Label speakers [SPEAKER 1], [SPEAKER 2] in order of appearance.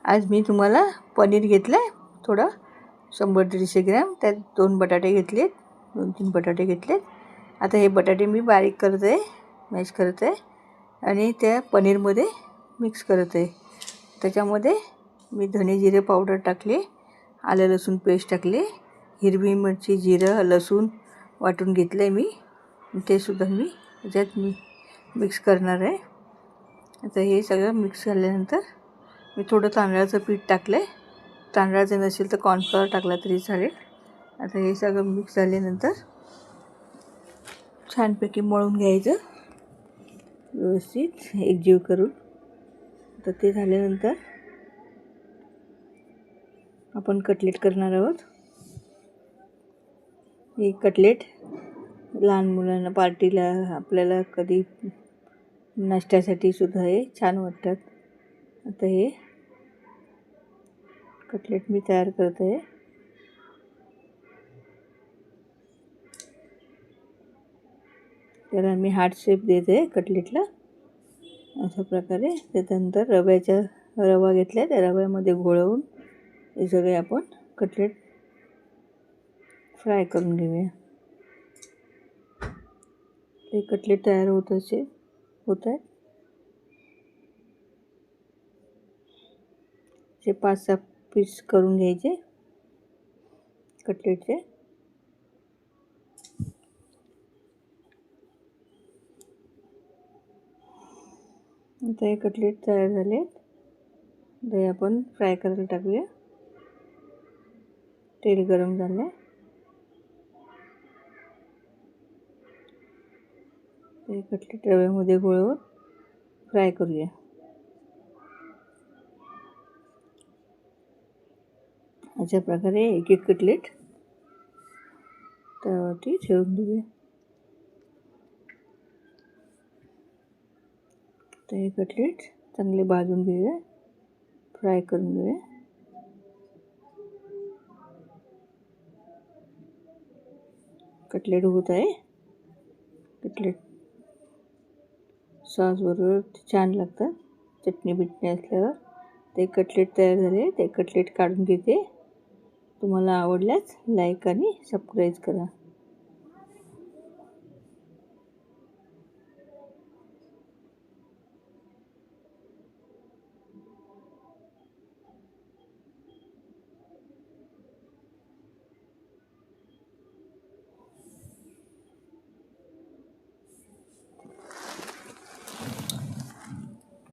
[SPEAKER 1] आज मी तुम्हाला पनीर घेतलं आहे थोडं 100-150 ग्रॅम. त्यात 2 बटाटे घेतलेत, 2-3 बटाटे घेतलेत. आता हे बटाटे मी बारीक करत आहे, मॅश करत आहे आणि त्या पनीरमध्ये मिक्स करत आहे. त्याच्यामध्ये मी धने जिरे पावडर टाकले, आलं लसूण पेस्ट टाकले, हिरवी मिरची जिरं लसूण वाटून घेतलं आहे मी, ते सुद्धा मी त्याच्यात मिक्स करणार आहे. आता हे सगळं मिक्स झाल्यानंतर मी थोडं तांदळाचं पीठ टाकलं आहे. तांदळाचं नसेल तर कॉर्नफ्लॉवर टाकला तरी चालेल. आता हे सगळं मिक्स झाल्यानंतर छानपैकी मळून घ्यायचं व्यवस्थित एकजीव करून. तर ते झाल्यानंतर आपण कटलेट करणार आहोत. हे कटलेट लहान मुलांना पार्टीला आपल्याला कधी नाश्त्यासाठी सुद्धा हे छान वाटतात. आता हे कटलेट मी तयार करत आहे. त्याला मी हार्ट शेप देत आहे कटलेटला अशा प्रकारे. त्यानंतर रवा घेतला, त्या रव्यामध्ये घोळवून हे सगळे आपण कटलेट फ्राय करून घेऊया. हे कटलेट तयार होत आहे. ते 5-6 पीस करून घ्यायचे कटलेटचे. आता हे कटलेट तयार झाले. ते आपण फ्राय करायला टाकूया. तेल गरम झालं. ते कटलेट रव्यामध्ये घोळवून फ्राय करूया. अशा प्रकारे एक एक कटलेट तव्यावरती ठेवून देऊया. तर हे कटलेट चांगले भाजून घेऊया, फ्राय करून घेऊया. कटलेट होत आहे. कटलेट सॉसबरोबर छान लागतात, चटणी बिटणी असल्यावर. ते कटलेट तयार झाले. ते कटलेट काढून घेते. तुम्हाला आवडल्यास लाईक आणि सबस्क्राईब करा.